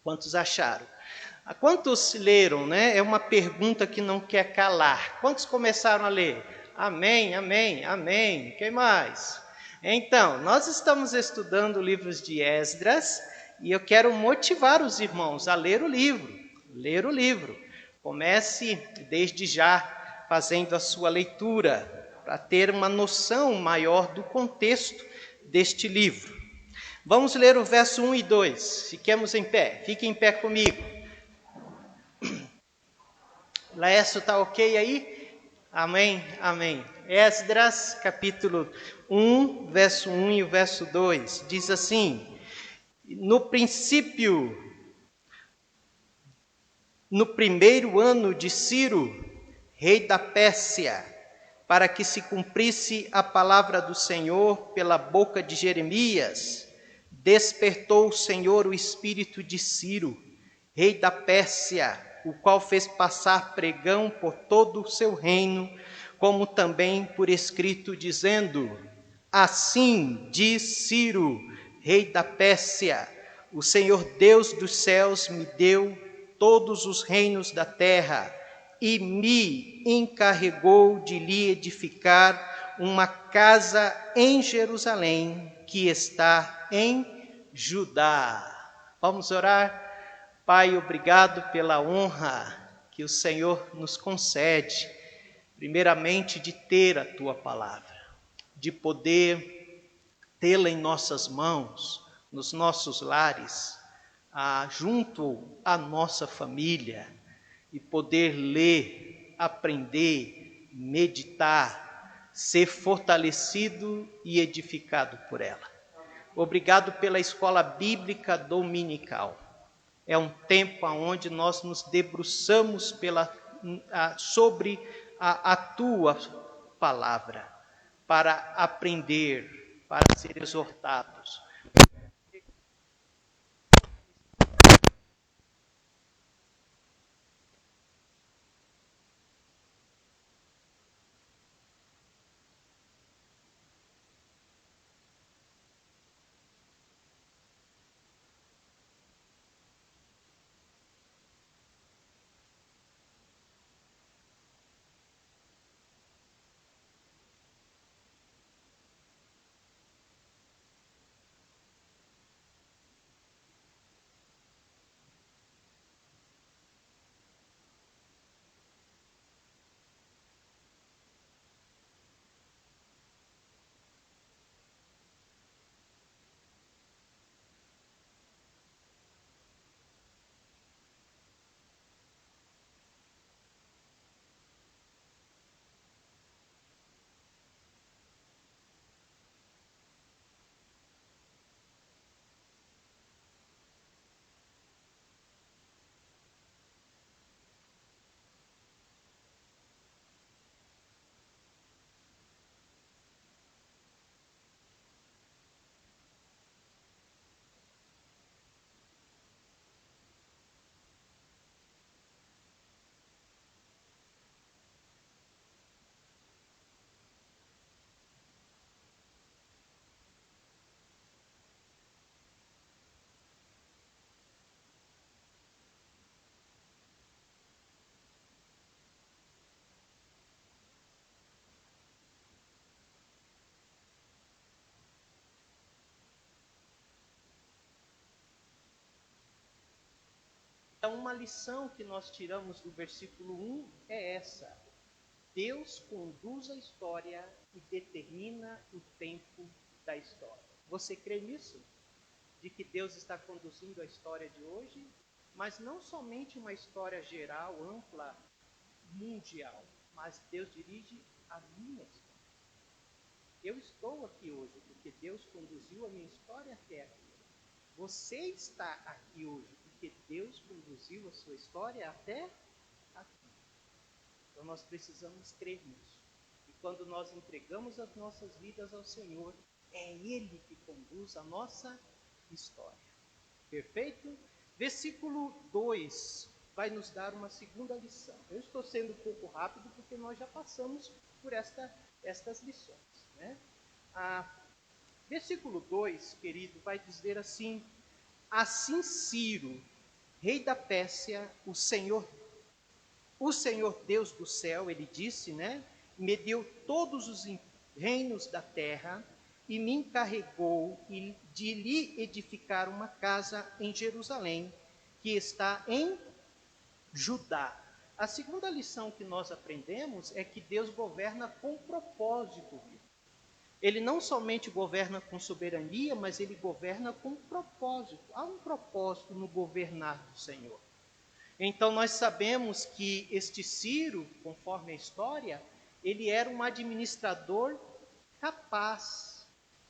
Quantos acharam? Quantos leram, né? É uma pergunta que não quer calar. Quantos começaram a ler? Amém, amém, amém. Quem mais? Então, nós estamos estudando livros de Esdras e eu quero motivar os irmãos a ler o livro. Ler o livro. Comece desde já fazendo a sua leitura para ter uma noção maior do contexto deste livro. Vamos ler o verso 1 e 2. Fiquemos em pé. Fique em pé comigo. Laércio, está ok aí? Amém, amém. Esdras, capítulo 1, verso 1 e o verso 2. Diz assim: no princípio, no primeiro ano de Ciro, rei da Pérsia, para que se cumprisse a palavra do Senhor pela boca de Jeremias, despertou o Senhor o espírito de Ciro, rei da Pérsia, o qual fez passar pregão por todo o seu reino, como também por escrito, dizendo: assim diz Ciro, rei da Pérsia, o Senhor Deus dos céus me deu todos os reinos da terra, e me encarregou de lhe edificar uma casa em Jerusalém, que está em Judá. Vamos orar? Pai, obrigado pela honra que o Senhor nos concede, primeiramente de ter a Tua palavra, de poder tê-la em nossas mãos, nos nossos lares, junto à nossa família, e poder ler, aprender, meditar, ser fortalecido e edificado por ela. Obrigado pela escola bíblica dominical. É um tempo onde nós nos debruçamos sobre a Tua palavra, para aprender, para ser exortados. Então, uma lição que nós tiramos do versículo 1 é essa: Deus conduz a história e determina o tempo da história. Você crê nisso? De que Deus está conduzindo a história de hoje, mas não somente uma história geral, ampla, mundial, mas Deus dirige a minha história. Eu estou aqui hoje porque Deus conduziu a minha história até aqui. Você está aqui hoje porque Deus conduziu a sua história até aqui. Então nós precisamos crer nisso. E quando nós entregamos as nossas vidas ao Senhor, é Ele que conduz a nossa história. Perfeito? Versículo 2 vai nos dar uma segunda lição. Eu estou sendo um pouco rápido porque nós já passamos por estas lições, né? Versículo 2, querido, vai dizer assim: Assim Ciro, rei da Pérsia, o Senhor Deus do céu, ele disse, né? Me deu todos os reinos da terra e me encarregou de lhe edificar uma casa em Jerusalém, que está em Judá. A segunda lição que nós aprendemos é que Deus governa com propósito. Ele não somente governa com soberania, mas ele governa com propósito. Há um propósito no governar do Senhor. Então nós sabemos que este Ciro, conforme a história, ele era um administrador capaz.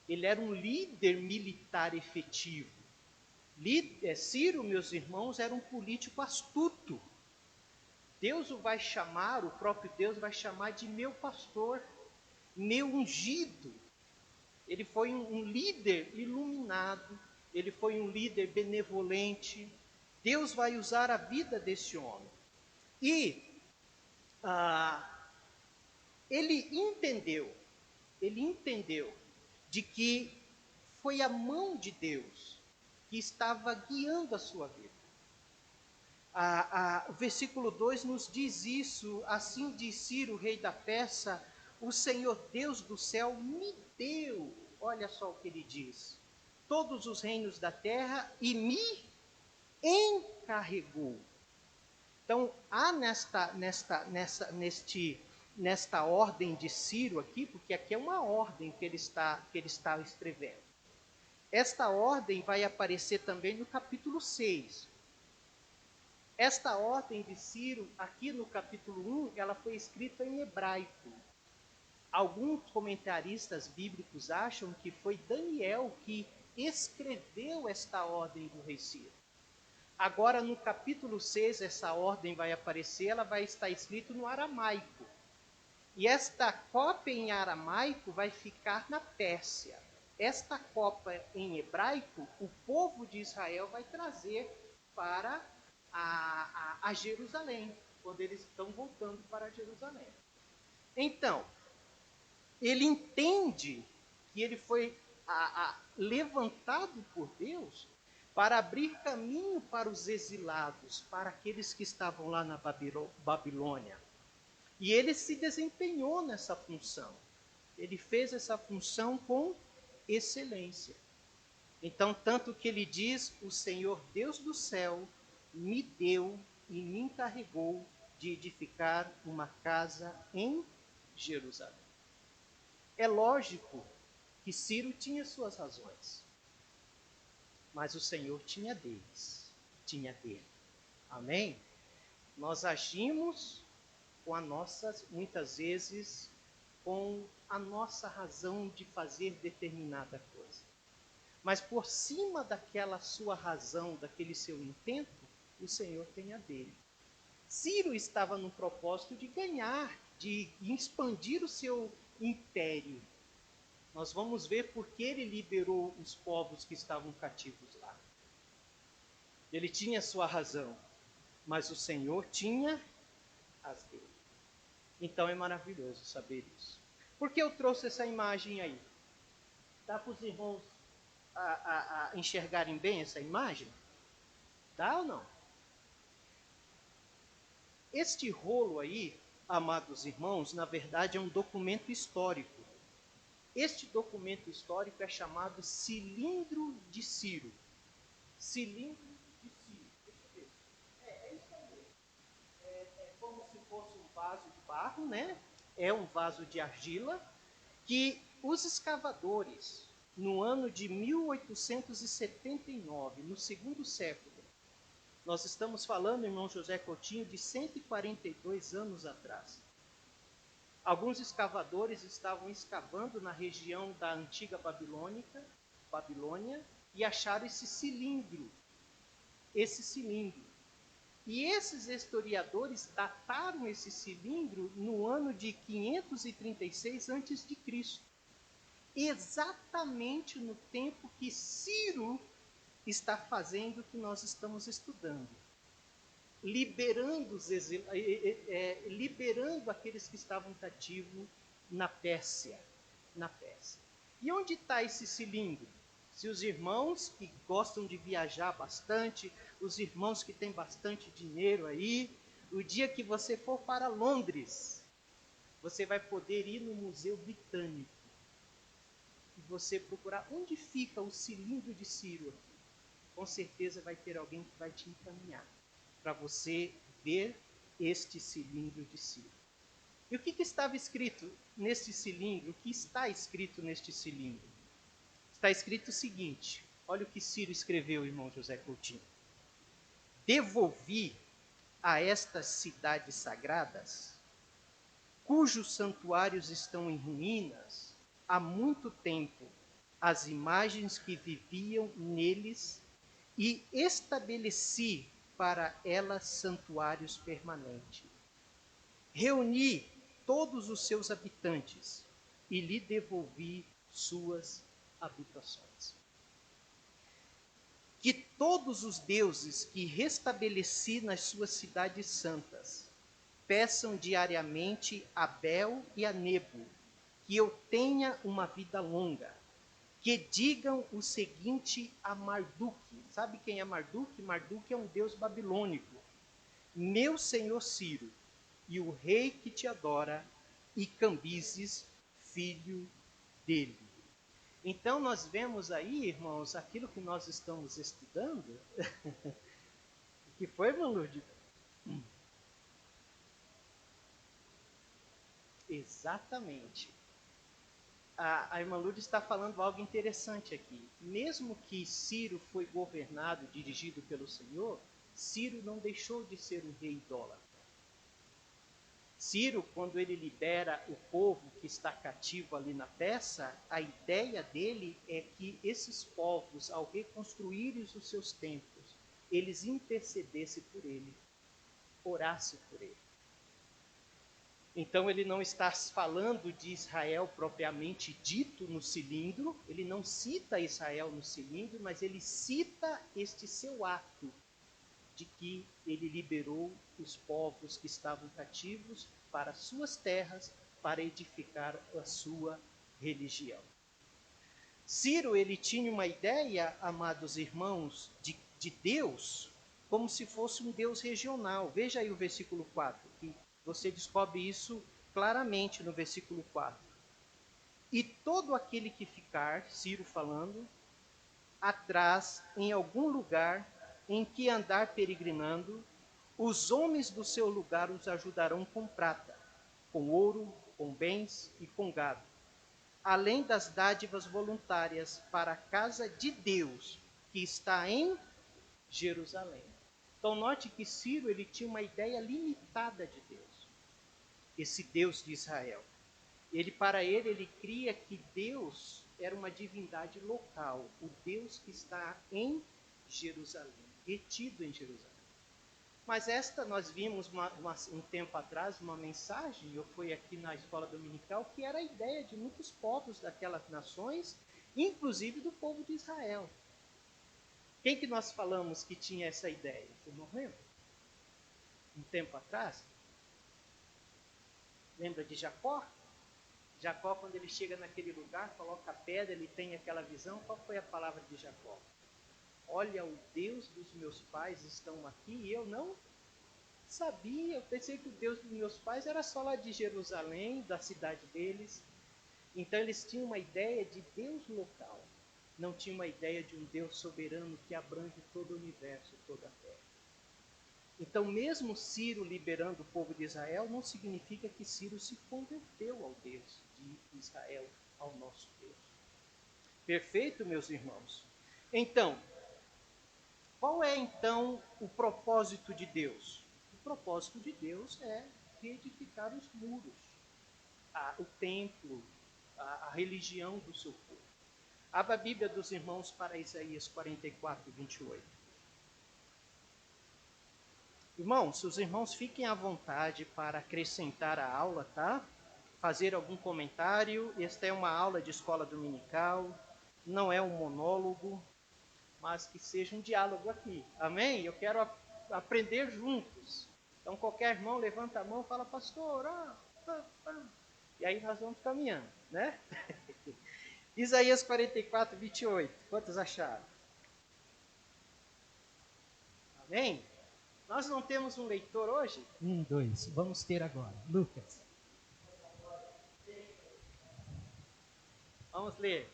Ele era um líder militar efetivo. Ciro, meus irmãos, era um político astuto. Deus o vai chamar, o próprio Deus vai chamar de meu pastor, meu ungido. Ele foi um líder iluminado, ele foi um líder benevolente. Deus vai usar a vida desse homem. E ele entendeu de que foi a mão de Deus que estava guiando a sua vida. O versículo 2 nos diz isso: assim diz Ciro, rei da Pérsia, o Senhor Deus do céu me deu, olha só o que ele diz, todos os reinos da terra e me encarregou. Então, há nesta ordem de Ciro aqui, porque aqui é uma ordem que ele está escrevendo. Esta ordem vai aparecer também no capítulo 6. Esta ordem de Ciro, aqui no capítulo 1, ela foi escrita em hebraico. Alguns comentaristas bíblicos acham que foi Daniel que escreveu esta ordem do rei Ciro. Agora, no capítulo 6, essa ordem vai aparecer, ela vai estar escrita no aramaico. E esta cópia em aramaico vai ficar na Pérsia. Esta cópia em hebraico, o povo de Israel vai trazer para a Jerusalém, quando eles estão voltando para Jerusalém. Então, ele entende que ele foi levantado por Deus para abrir caminho para os exilados, para aqueles que estavam lá na Babilônia. E ele se desempenhou nessa função. Ele fez essa função com excelência. Então, tanto que ele diz, o Senhor Deus do céu me deu e me encarregou de edificar uma casa em Jerusalém. É lógico que Ciro tinha suas razões, mas o Senhor tinha dele. Amém? Nós agimos com muitas vezes, com a nossa razão de fazer determinada coisa. Mas por cima daquela sua razão, daquele seu intento, o Senhor tem a dele. Ciro estava no propósito de ganhar, de expandir o seu império. Nós vamos ver porque ele liberou os povos que estavam cativos lá. Ele tinha sua razão, mas o Senhor tinha as dele. Então é maravilhoso saber isso. Por que eu trouxe essa imagem aí? Dá para os irmãos enxergarem bem essa imagem? Dá ou não? Este rolo aí, amados irmãos, na verdade é um documento histórico. Este documento histórico é chamado Cilindro de Ciro. Cilindro de Ciro. Deixa eu ver. É isso aí. É como se fosse um vaso de barro, né? É um vaso de argila que os escavadores, no ano de 1879, no segundo século, nós estamos falando, irmão José Coutinho, de 142 anos atrás. Alguns escavadores estavam escavando na região da antiga Babilônia, e acharam esse cilindro. E esses historiadores dataram esse cilindro no ano de 536 a.C., exatamente no tempo que Ciro está fazendo o que nós estamos estudando, liberando aqueles que estavam cativos na Pérsia. E onde está esse cilindro? Se os irmãos que gostam de viajar bastante, os irmãos que têm bastante dinheiro aí, o dia que você for para Londres, você vai poder ir no Museu Britânico e você procurar onde fica o cilindro de Ciro. Com certeza vai ter alguém que vai te encaminhar para você ver este cilindro de Ciro. E o que estava escrito neste cilindro? O que está escrito neste cilindro? Está escrito o seguinte, olha o que Ciro escreveu, irmão José Coutinho. Devolvi a estas cidades sagradas, cujos santuários estão em ruínas, há muito tempo, as imagens que viviam neles e estabeleci para elas santuários permanentes. Reuni todos os seus habitantes e lhe devolvi suas habitações. Que todos os deuses que restabeleci nas suas cidades santas peçam diariamente a Bel e a Nebo que eu tenha uma vida longa. Que digam o seguinte a Marduk. Sabe quem é Marduk? Marduk é um deus babilônico. Meu senhor Ciro, e o rei que te adora, e Cambises, filho dele. Então nós vemos aí, irmãos, aquilo que nós estamos estudando. O que foi, irmã Lourdes? Exatamente. A irmã Lourdes está falando algo interessante aqui. Mesmo que Ciro foi governado, dirigido pelo Senhor, Ciro não deixou de ser um rei idólatra. Ciro, quando ele libera o povo que está cativo ali na Pérsia, a ideia dele é que esses povos, ao reconstruírem os seus templos, eles intercedessem por ele, orassem por ele. Então ele não está falando de Israel propriamente dito no cilindro, ele não cita Israel no cilindro, mas ele cita este seu ato de que ele liberou os povos que estavam cativos para suas terras, para edificar a sua religião. Ciro, ele tinha uma ideia, amados irmãos, de Deus, como se fosse um Deus regional. Veja aí o versículo 4, que você descobre isso claramente no versículo 4. E todo aquele que ficar, Ciro falando, atrás em algum lugar em que andar peregrinando, os homens do seu lugar os ajudarão com prata, com ouro, com bens e com gado, além das dádivas voluntárias para a casa de Deus, que está em Jerusalém. Então note que Ciro ele tinha uma ideia limitada de Deus, esse Deus de Israel. Para ele, ele cria que Deus era uma divindade local, o Deus que está em Jerusalém, retido em Jerusalém. Mas nós vimos um tempo atrás uma mensagem, eu fui aqui na escola dominical, que era a ideia de muitos povos daquelas nações, inclusive do povo de Israel. Quem que nós falamos que tinha essa ideia? Você não lembra? Um tempo atrás? Lembra de Jacó? Jacó, quando ele chega naquele lugar, coloca a pedra, ele tem aquela visão. Qual foi a palavra de Jacó? Olha, o Deus dos meus pais estão aqui e eu não sabia. Eu pensei que o Deus dos meus pais era só lá de Jerusalém, da cidade deles. Então eles tinham uma ideia de Deus local. Não tinham uma ideia de um Deus soberano que abrange todo o universo, toda a terra. Então, mesmo Ciro liberando o povo de Israel, não significa que Ciro se converteu ao Deus de Israel, ao nosso Deus. Perfeito, meus irmãos? Então, qual é então o propósito de Deus? O propósito de Deus é reedificar os muros, o templo, a religião do seu povo. Abra a Bíblia dos irmãos para Isaías 44, 28. Irmãos, os irmãos fiquem à vontade para acrescentar a aula, tá? Fazer algum comentário. Esta é uma aula de escola dominical, não é um monólogo, mas que seja um diálogo aqui. Amém? Eu quero aprender juntos. Então, qualquer irmão levanta a mão e fala, pastor, e aí nós vamos caminhando, né? Isaías 44, 28. Quantos acharam? Amém? Nós não temos um leitor hoje? 1, 2. Vamos ter agora. Lucas. Vamos ler.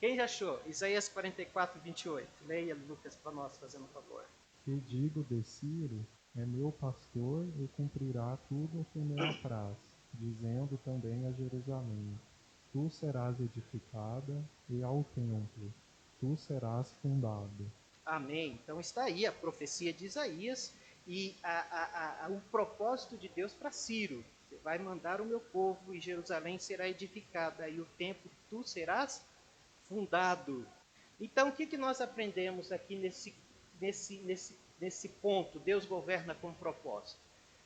Quem já achou? Isaías 44, 28. Leia, Lucas, para nós, fazendo um favor. Que digo de Ciro, é meu pastor e cumprirá tudo o que me apraz, dizendo também a Jerusalém, tu serás edificada, e ao templo, tu serás fundado. Amém. Então está aí a profecia de Isaías e o propósito de Deus para Ciro. Você vai mandar o meu povo e Jerusalém será edificada e o templo tu serás fundado. Então o que nós aprendemos aqui nesse ponto? Deus governa com propósito.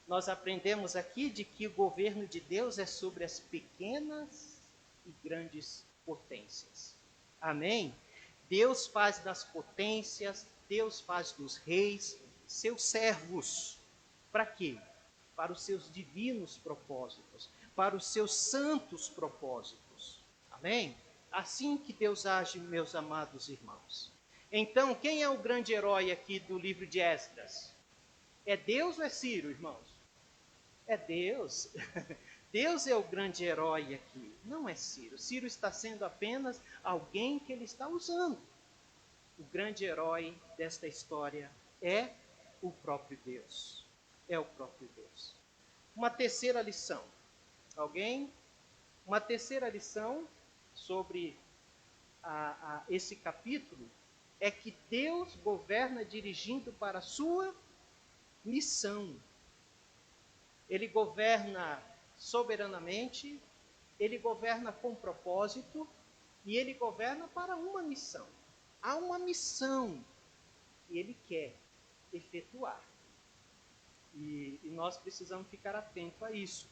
Nós aprendemos aqui de que o governo de Deus é sobre as pequenas e grandes potências. Amém? Deus faz das potências, Deus faz dos reis seus servos. Para quê? Para os seus divinos propósitos, para os seus santos propósitos. Amém? Assim que Deus age, meus amados irmãos. Então, quem é o grande herói aqui do livro de Esdras? É Deus ou é Ciro, irmãos? É Deus. Deus é o grande herói aqui, não é Ciro. Ciro está sendo apenas alguém que ele está usando. O grande herói desta história é o próprio Deus. É o próprio Deus. Uma terceira lição. Alguém? Uma terceira lição sobre esse capítulo é que Deus governa dirigindo para a sua missão. Ele governa soberanamente, ele governa com propósito e ele governa para uma missão. Há uma missão que ele quer efetuar. E nós precisamos ficar atentos a isso.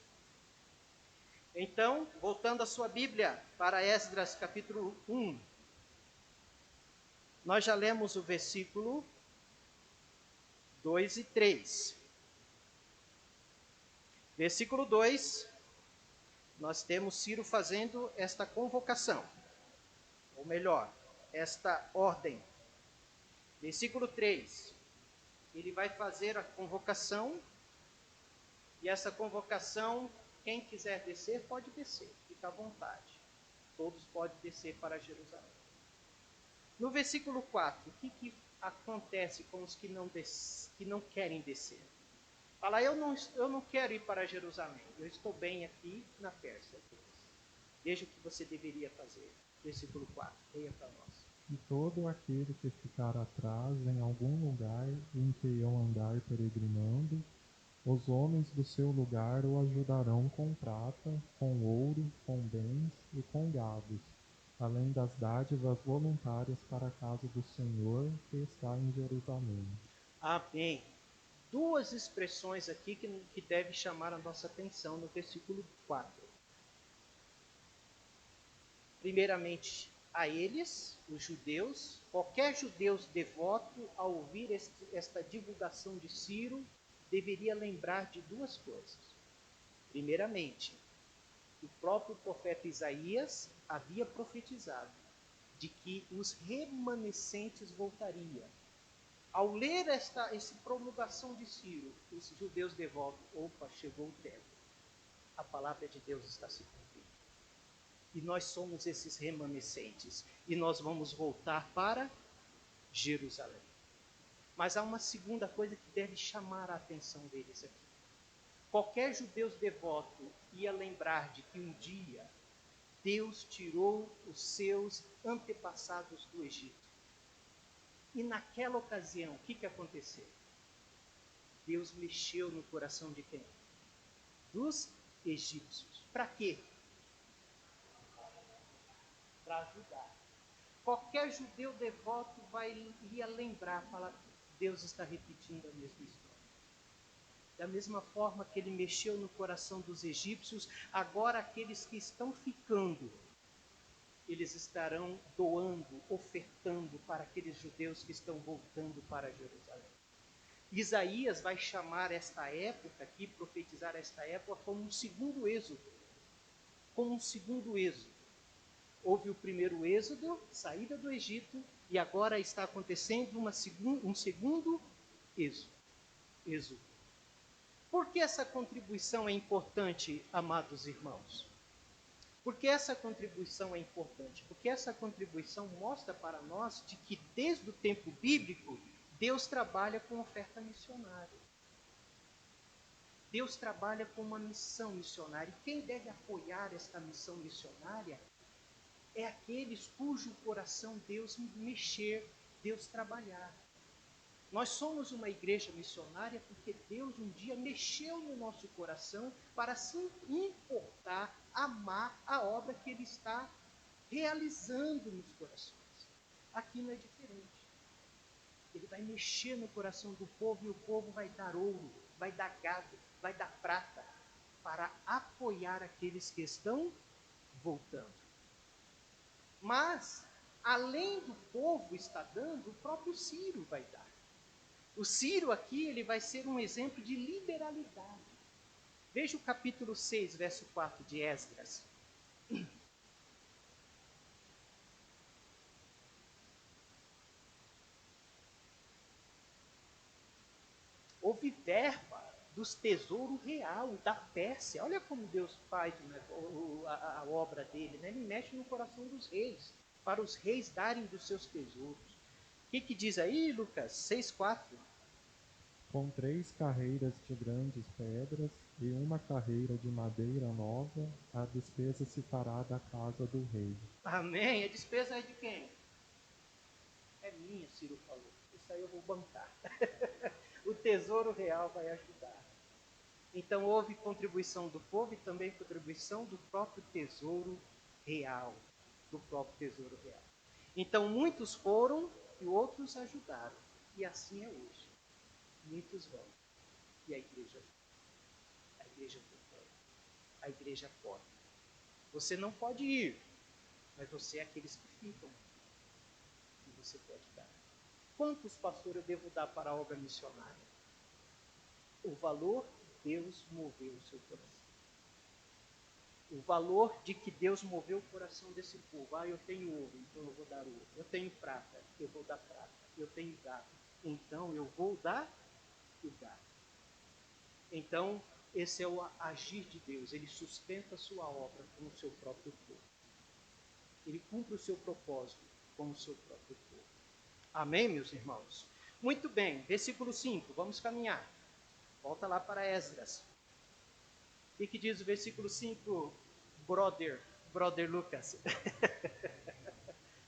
Então, voltando a sua Bíblia para Esdras capítulo 1, nós já lemos o versículo 2 e 3. Versículo 2, nós temos Ciro fazendo esta convocação, ou melhor, esta ordem. Versículo 3, ele vai fazer a convocação, e essa convocação, quem quiser descer, pode descer, fica à vontade. Todos podem descer para Jerusalém. No versículo 4, o que acontece com os que não querem descer? Fala, eu não quero ir para Jerusalém, eu estou bem aqui na Pérsia. Veja o que você deveria fazer. Versículo 4, leia para nós. E todo aquele que ficar atrás em algum lugar em que eu andar peregrinando, os homens do seu lugar o ajudarão com prata, com ouro, com bens e com gados, além das dádivas voluntárias para a casa do Senhor que está em Jerusalém. Amém. Duas expressões aqui que devem chamar a nossa atenção no versículo 4. Primeiramente, a eles, os judeus, qualquer judeu devoto, ao ouvir esta divulgação de Ciro, deveria lembrar de duas coisas. Primeiramente, o próprio profeta Isaías havia profetizado de que os remanescentes voltariam. Ao ler essa promulgação de Ciro, os judeus devotos, opa, chegou o tempo. A palavra de Deus está se cumprindo. E nós somos esses remanescentes. E nós vamos voltar para Jerusalém. Mas há uma segunda coisa que deve chamar a atenção deles aqui. Qualquer judeu devoto ia lembrar de que um dia Deus tirou os seus antepassados do Egito. E naquela ocasião, o que aconteceu? Deus mexeu no coração de quem? Dos egípcios. Para quê? Para ajudar. Qualquer judeu devoto ia lembrar, falar, Deus está repetindo a mesma história. Da mesma forma que ele mexeu no coração dos egípcios, agora aqueles que estão ficando, eles estarão doando, ofertando para aqueles judeus que estão voltando para Jerusalém. Isaías vai chamar esta época aqui, profetizar esta época como um segundo êxodo. Como um segundo êxodo. Houve o primeiro êxodo, saída do Egito, e agora está acontecendo um segundo êxodo. Por que essa contribuição é importante, amados irmãos? Por que essa contribuição é importante? Porque essa contribuição mostra para nós de que desde o tempo bíblico, Deus trabalha com oferta missionária. Deus trabalha com uma missão missionária. E quem deve apoiar esta missão missionária é aqueles cujo coração Deus mexer, Deus trabalhar. Nós somos uma igreja missionária porque Deus um dia mexeu no nosso coração para se importar, amar a obra que Ele está realizando nos corações. Aqui não é diferente. Ele vai mexer no coração do povo e o povo vai dar ouro, vai dar gado, vai dar prata para apoiar aqueles que estão voltando. Mas, além do povo estar dando, o próprio Ciro vai dar. O Ciro aqui, ele vai ser um exemplo de liberalidade. Veja o capítulo 6, verso 4 de Esdras. Houve verba dos tesouros real da Pérsia. Olha como Deus faz, né, a obra dele. Né? Ele mexe no coração dos reis, para os reis darem dos seus tesouros. O que diz aí, Lucas 6,4? Com 3 carreiras de grandes pedras e uma carreira de madeira nova, a despesa se fará da casa do rei. Amém? A despesa é de quem? É minha, Ciro falou. Isso aí eu vou bancar. O tesouro real vai ajudar. Então houve contribuição do povo e também contribuição do próprio tesouro real. Do próprio tesouro real. Então muitos foram e outros ajudaram. E assim é hoje. Muitos vão. E a igreja vai. A igreja vai. A igreja pode. Você não pode ir, mas você é aqueles que ficam. E você pode dar. Quantos, pastor, eu devo dar para a obra missionária? O valor que Deus moveu o seu coração. O valor de que Deus moveu o coração desse povo. Ah, eu tenho ouro, então eu vou dar ouro. Eu tenho prata, eu vou dar prata. Eu tenho gado, então eu vou dar o gado. Então, esse é o agir de Deus. Ele sustenta a sua obra com o seu próprio povo. Ele cumpre o seu propósito com o seu próprio povo. Amém, meus irmãos? Muito bem, versículo 5, vamos caminhar. Volta lá para Esdras. O que diz o versículo 5, brother Lucas?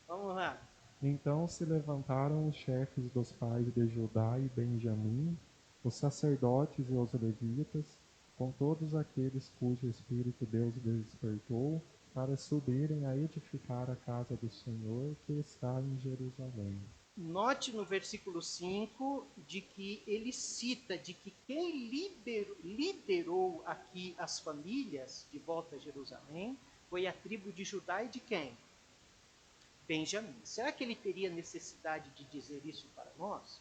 Vamos lá. Então se levantaram os chefes dos pais de Judá e Benjamim, os sacerdotes e os levitas, com todos aqueles cujo espírito Deus despertou, para subirem a edificar a casa do Senhor que está em Jerusalém. Note no versículo 5 de que ele cita de que quem liderou aqui as famílias de volta a Jerusalém foi a tribo de Judá e de quem? Benjamim. Será que ele teria necessidade de dizer isso para nós?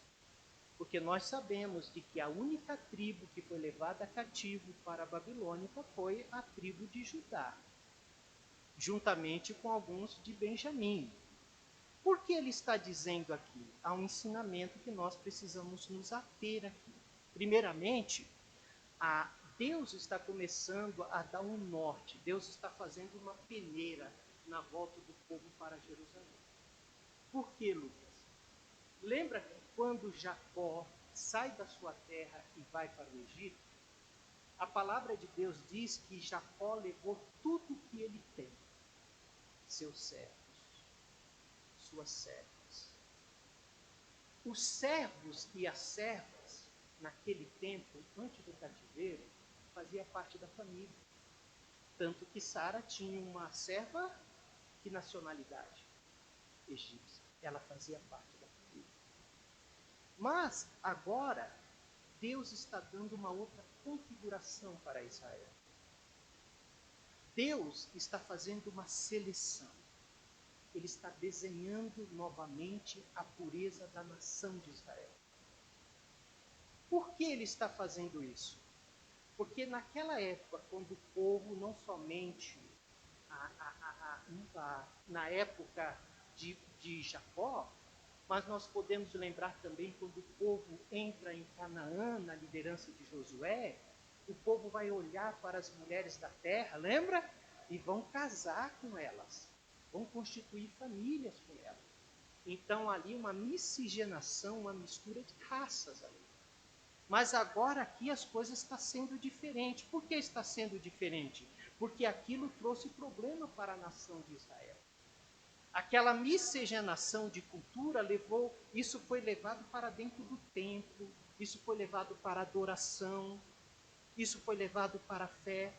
Porque nós sabemos de que a única tribo que foi levada cativo para a Babilônia foi a tribo de Judá, juntamente com alguns de Benjamim. Por que ele está dizendo aqui? Há um ensinamento que nós precisamos nos ater aqui. Primeiramente, Deus está começando a dar um norte. Deus está fazendo uma peneira na volta do povo para Jerusalém. Por que, Lucas? Lembra que quando Jacó sai da sua terra e vai para o Egito, a palavra de Deus diz que Jacó levou tudo o que ele tem. Seus servos, suas servas. Os servos e as servas, naquele tempo, antes do cativeiro, fazia parte da família. Tanto que Sara tinha uma serva, que nacionalidade? Egípcia. Ela fazia parte da família. Mas, agora, Deus está dando uma outra configuração para Israel. Deus está fazendo uma seleção. Ele está desenhando novamente a pureza da nação de Israel. Por que ele está fazendo isso? Porque naquela época, quando o povo não somente na época de Jacó, mas nós podemos lembrar também quando o povo entra em Canaã, na liderança de Josué, o povo vai olhar para as mulheres da terra, lembra? E vão casar com elas, vão constituir famílias com elas. Então ali uma miscigenação, uma mistura de raças ali. Mas agora aqui as coisas estão sendo diferentes. Por que está sendo diferente? Porque aquilo trouxe problema para a nação de Israel. Aquela miscigenação de cultura isso foi levado para dentro do templo, isso foi levado para a adoração, isso foi levado para a fé.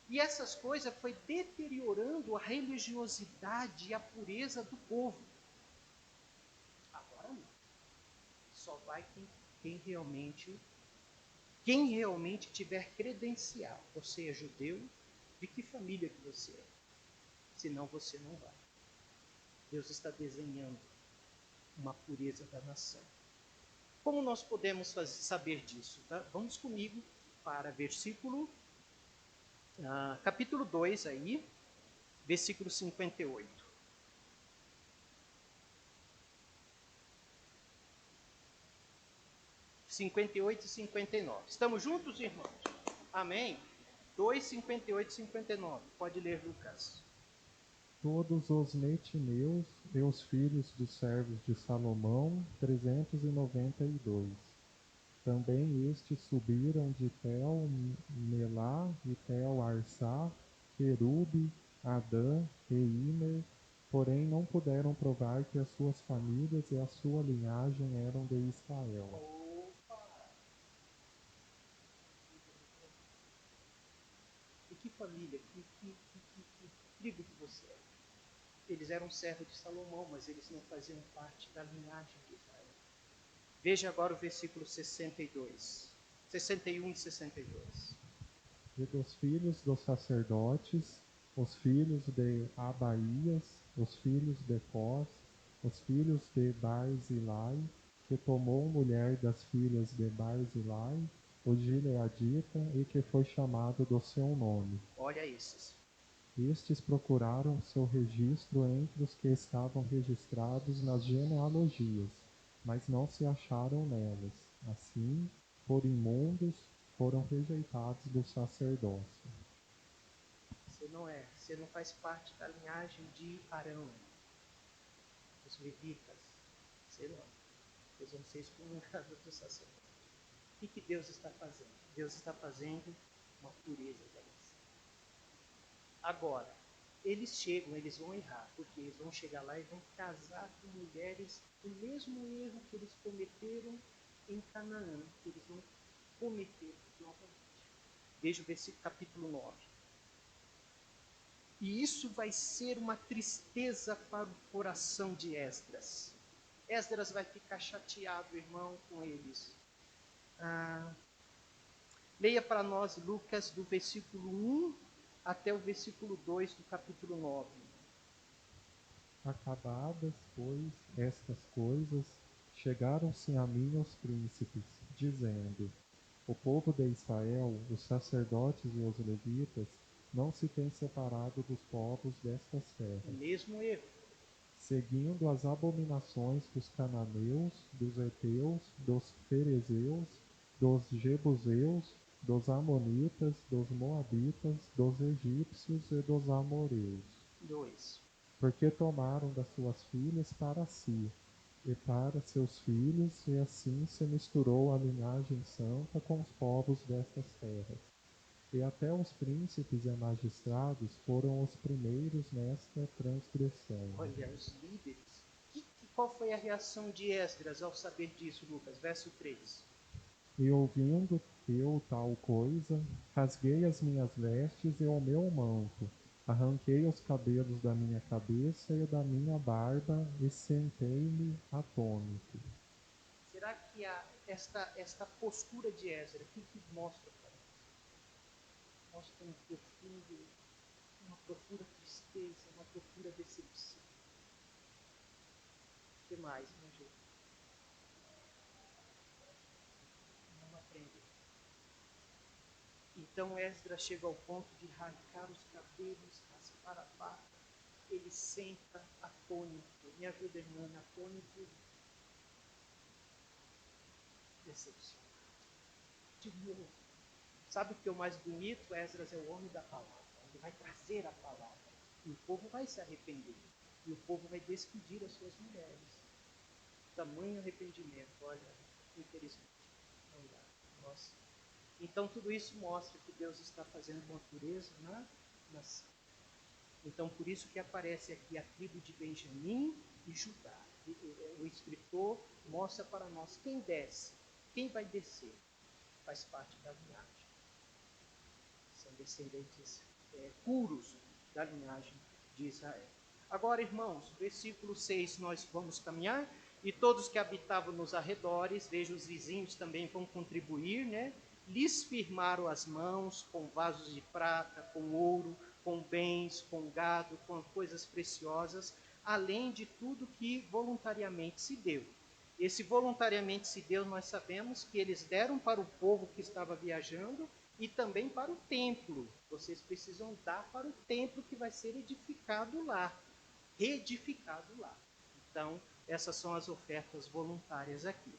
E essas coisas foi deteriorando a religiosidade e a pureza do povo. Agora não. Só vai quem realmente tiver credencial. Você é judeu? De que família que você é? Senão você não vai. Deus está desenhando uma pureza da nação. Como nós podemos saber disso? Tá? Vamos comigo para capítulo 2 aí, versículo 58. 58 e 59. Estamos juntos, irmãos? Amém? 2, 58 e 59. Pode ler, Lucas. Todos os netineus e os filhos dos servos de Salomão, 392. Também estes subiram de Tel Melá e Tel Arsá, Querube, Adã e Imer, porém não puderam provar que as suas famílias e a sua linhagem eram de Israel. E que família, que tribo que você é? Eles eram servos de Salomão, mas eles não faziam parte da linhagem de Israel. Veja agora o versículo 62, 61 e 62. E dos filhos dos sacerdotes, os filhos de Abaías, os filhos de Cós, os filhos de Barzilai, que tomou mulher das filhas de Barzilai, o Gileadita, e que foi chamado do seu nome. Olha esses. Estes procuraram seu registro entre os que estavam registrados nas genealogias, mas não se acharam nelas. Assim, por imundos, foram rejeitados do sacerdócio. Você não faz parte da linhagem de Arão, os levitas. Você não. Eles vão ser excomungados do sacerdócio. O que Deus está fazendo? Deus está fazendo uma pureza da nação. Agora, eles vão errar, porque eles vão chegar lá e vão casar com mulheres do mesmo erro que eles cometeram em Canaã, que eles vão cometer novamente. Veja o versículo capítulo 9. E isso vai ser uma tristeza para o coração de Esdras. Esdras vai ficar chateado, irmão, com eles. Leia para nós Lucas do versículo 1 até o versículo 2 do capítulo 9. Acabadas, pois, estas coisas, chegaram-se a mim os príncipes, dizendo: o povo de Israel, os sacerdotes e os levitas, não se têm separado dos povos destas terras. O mesmo erro. Seguindo as abominações dos cananeus, dos heteus, dos ferezeus, dos jebuseus, dos amonitas, dos moabitas, dos egípcios e dos amoreus. 2. Porque tomaram das suas filhas para si, e para seus filhos, e assim se misturou a linhagem santa com os povos destas terras. E até os príncipes e magistrados foram os primeiros nesta transgressão. Olha, os líderes. Qual foi a reação de Esdras ao saber disso, Lucas? Verso 3. E ouvindo eu tal coisa, rasguei as minhas vestes e o meu manto, arranquei os cabelos da minha cabeça e da minha barba, e sentei-me atônito. Será que esta postura de Esdras, o que mostra para nós? Mostra uma profunda tristeza, uma profunda decepção. O que mais, meu gente? Não aprendeu. Então Esdras chega ao ponto de arrancar os cabelos, raspar a barba, ele senta atônito. Me ajuda, irmã, atônito, decepcionado. De novo. Sabe o que é o mais bonito? Esdras é o homem da palavra. Ele vai trazer a palavra. E o povo vai se arrepender. E o povo vai despedir as suas mulheres. Tamanho arrependimento, olha, infelizmente. Nossa. Então tudo isso mostra que Deus está fazendo uma pureza na nação. Então por isso que aparece aqui a tribo de Benjamim e Judá. O escritor mostra para nós quem desce, quem vai descer. Faz parte da linhagem. São descendentes puros da linhagem de Israel. Agora, irmãos, versículo 6, nós vamos caminhar. E todos que habitavam nos arredores, veja, os vizinhos também vão contribuir, né? Lhes firmaram as mãos com vasos de prata, com ouro, com bens, com gado, com coisas preciosas, além de tudo que voluntariamente se deu. Esse voluntariamente se deu, nós sabemos que eles deram para o povo que estava viajando e também para o templo. Vocês precisam dar para o templo que vai ser edificado lá, reedificado lá. Então, essas são as ofertas voluntárias aqui.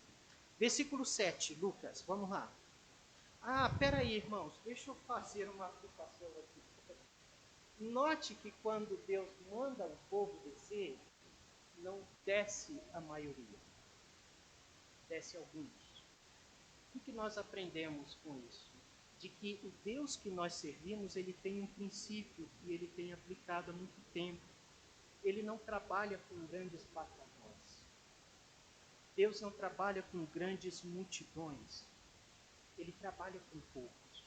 Versículo 7, Lucas, vamos lá. Peraí, irmãos, deixa eu fazer uma aplicação aqui. Note que quando Deus manda o povo descer, não desce a maioria, desce alguns. O que nós aprendemos com isso? De que o Deus que nós servimos, ele tem um princípio que ele tem aplicado há muito tempo. Ele não trabalha com grandes batalhões. Deus não trabalha com grandes multidões. Ele trabalha com poucos.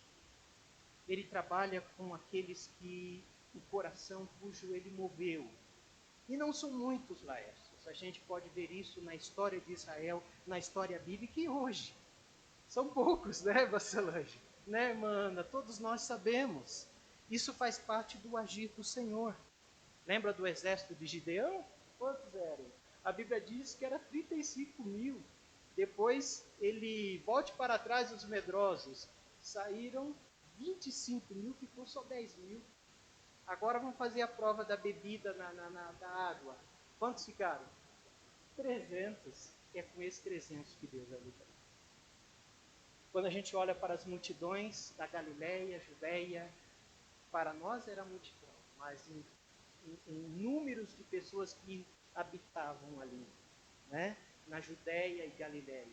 Ele trabalha com aqueles que o coração cujo ele moveu. E não são muitos, Laércios. A gente pode ver isso na história de Israel, na história bíblica e hoje. São poucos, né, Bacelange? Né, mana? Todos nós sabemos. Isso faz parte do agir do Senhor. Lembra do exército de Gideão? Quantos eram? A Bíblia diz que era 35 mil. Depois ele volte para trás os medrosos. Saíram 25 mil, ficou só 10 mil. Agora vamos fazer a prova da bebida da água. Quantos ficaram? 300. É com esses 300 que Deus vai lutar. Quando a gente olha para as multidões da Galileia, Judeia, para nós era multidão, mas em números de pessoas que habitavam ali, né? Na Judeia e Galileia,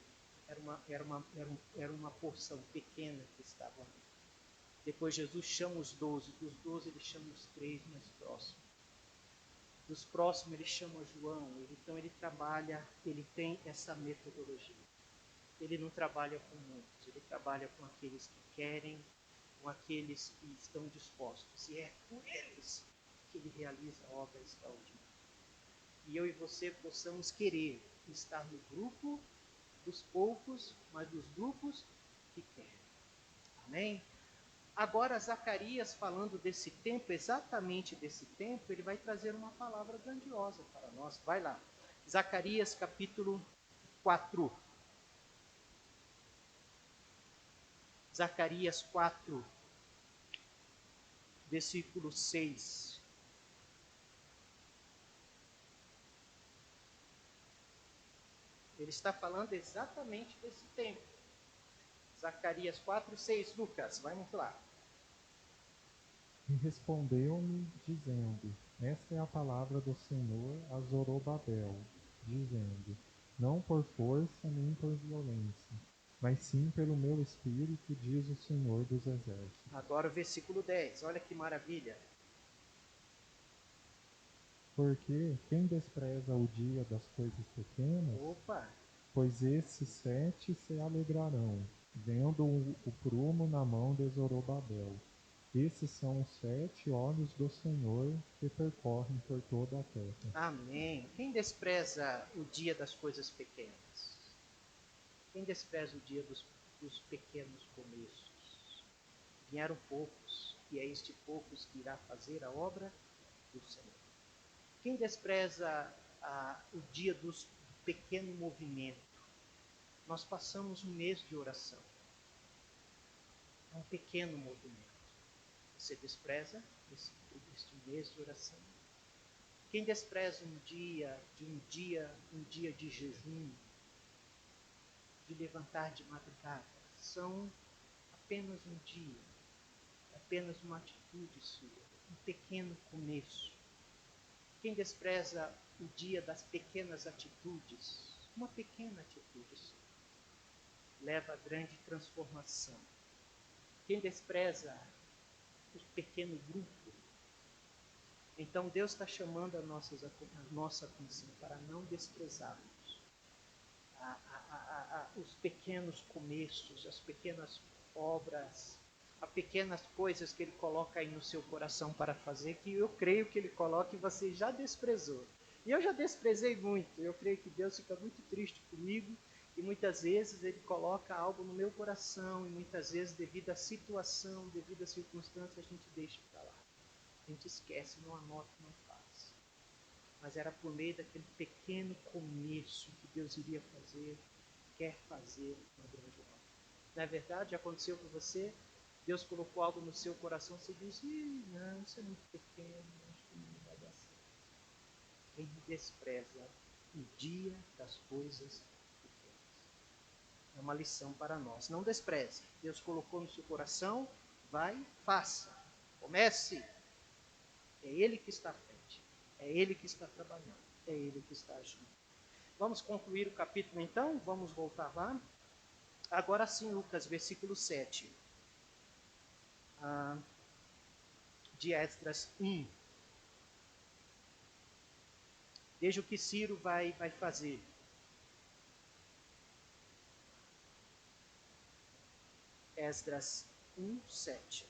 era uma porção pequena que estava ali. Depois Jesus chama os 12, dos 12 ele chama os 3 mais próximos. Dos próximos ele chama João, então ele trabalha, ele tem essa metodologia. Ele não trabalha com muitos, ele trabalha com aqueles que querem, com aqueles que estão dispostos. E é por eles que ele realiza a obra extraordinária. E eu e você possamos querer estar no grupo dos poucos, mas dos grupos que querem. Amém? Agora, Zacarias, falando desse tempo, exatamente desse tempo, ele vai trazer uma palavra grandiosa para nós. Vai lá. Zacarias, capítulo 4. Zacarias 4, versículo 6. Ele está falando exatamente desse tempo. Zacarias 4, 6. Lucas, vamos lá. E respondeu-me, dizendo: Esta é a palavra do Senhor a Zorobabel, dizendo: Não por força nem por violência, mas sim pelo meu espírito, diz o Senhor dos Exércitos. Agora o versículo 10. Olha que maravilha. Porque quem despreza o dia das coisas pequenas, Opa! pois esses 7 se alegrarão, vendo o prumo na mão de Zorobabel. Esses são os 7 olhos do Senhor que percorrem por toda a terra. Amém. Quem despreza o dia das coisas pequenas? Quem despreza o dia dos pequenos começos? Vieram poucos, e é este poucos que irá fazer a obra do Senhor. Quem despreza o dia dos pequeno movimento? Nós passamos um mês de oração. É um pequeno movimento. Você despreza este mês de oração? Quem despreza um dia de jejum, de levantar de madrugada, são apenas um dia, apenas uma atitude sua, um pequeno começo. Quem despreza o dia das pequenas atitudes, uma pequena atitude sua, leva a grande transformação. Quem despreza o pequeno grupo, então Deus está chamando a nossa atenção para não desprezarmos os pequenos começos, as pequenas obras, as pequenas coisas que Ele coloca aí no seu coração para fazer, que eu creio que Ele coloca e você já desprezou. E eu já desprezei muito. Eu creio que Deus fica muito triste comigo e muitas vezes Ele coloca algo no meu coração e muitas vezes, devido à situação, devido à circunstância, a gente deixa para lá. A gente esquece, não anota, não faz. Mas era por meio daquele pequeno começo que Deus iria fazer, quer fazer uma grande obra. Não é verdade? Já aconteceu com você? Deus colocou algo no seu coração, você diz, não, isso é muito pequeno, acho que não vai dar certo. Quem despreza o dia das coisas pequenas. É uma lição para nós. Não despreze. Deus colocou no seu coração, vai, faça. Comece. É Ele que está à frente. É Ele que está trabalhando. É Ele que está agindo. Vamos concluir o capítulo então? Vamos voltar lá? Agora sim, Lucas, versículo 7. De Esdras 1. Veja o que Ciro vai fazer. Esdras 1, 7.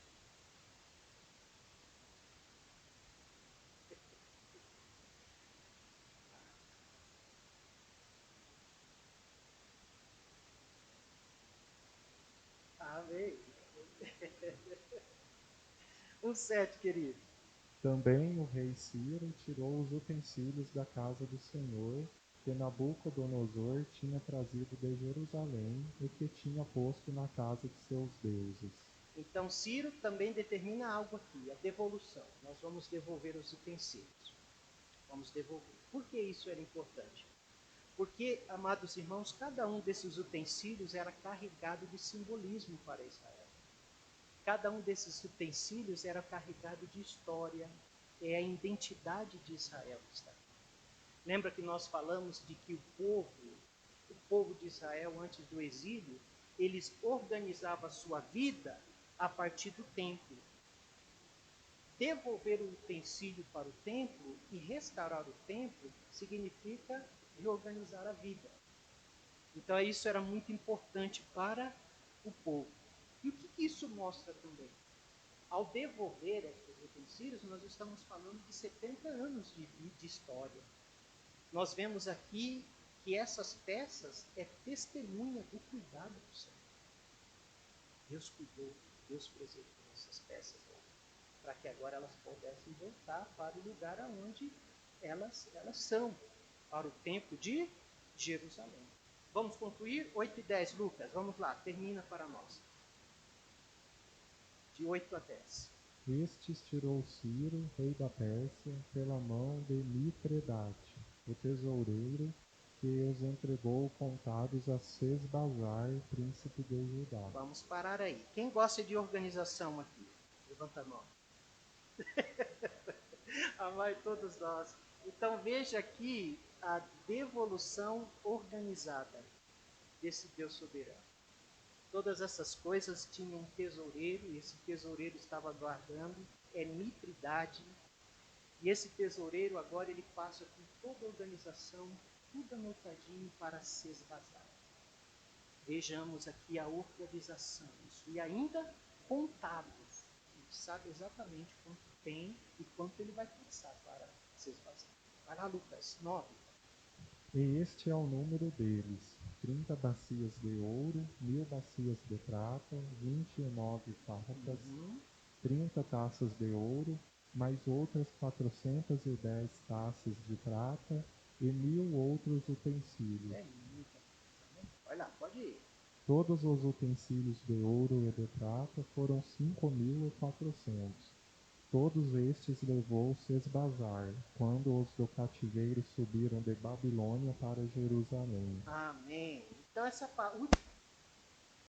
Amém. 1,7, querido. Também o rei Ciro tirou os utensílios da casa do Senhor, que Nabucodonosor tinha trazido de Jerusalém e que tinha posto na casa de seus deuses. Então Ciro também determina algo aqui, a devolução. Nós vamos devolver os utensílios. Vamos devolver. Por que isso era importante? Porque, amados irmãos, cada um desses utensílios era carregado de simbolismo para Israel. Cada um desses utensílios era carregado de história, é a identidade de Israel que está aqui. Lembra que nós falamos de que o povo de Israel, antes do exílio, eles organizavam a sua vida a partir do templo. Devolver o utensílio para o templo e restaurar o templo significa reorganizar a vida. Então isso era muito importante para o povo. E o que isso mostra também? Ao devolver esses utensílios, nós estamos falando de 70 anos de história. Nós vemos aqui que essas peças é testemunha do cuidado do Senhor. Deus cuidou, Deus preservou essas peças lá, para que agora elas pudessem voltar para o lugar aonde elas são, para o templo de Jerusalém. Vamos concluir? 8 e 10, Lucas, vamos lá, termina para nós. De 8 a 10. Estes tirou Ciro, rei da Pérsia, pela mão de Mitredate, o tesoureiro, que os entregou contados a Sesbazar, príncipe de Judá. Vamos parar aí. Quem gosta de organização aqui? Levanta a mão. Amai todos nós. Então veja aqui a devolução organizada desse Deus soberano. Todas essas coisas tinham um tesoureiro, e esse tesoureiro estava guardando, é Mitridade, e esse tesoureiro agora ele passa com toda a organização, tudo anotadinho para Sesbazar. Vejamos aqui a organização, isso, e ainda contados. A gente sabe exatamente quanto tem e quanto ele vai passar para Sesbazar. Vai lá, Lucas, 9. E este é o número deles: 30 bacias de ouro, 1000 bacias de prata, 29 facas, 30 taças de ouro, mais outras 410 taças de prata e 1000 outros utensílios. É muita coisa, né? Vai lá, pode ir. Todos os utensílios de ouro e de prata foram 5.400. Todos estes levou Sesbazar, quando os do cativeiro subiram de Babilônia para Jerusalém. Amém. Então essa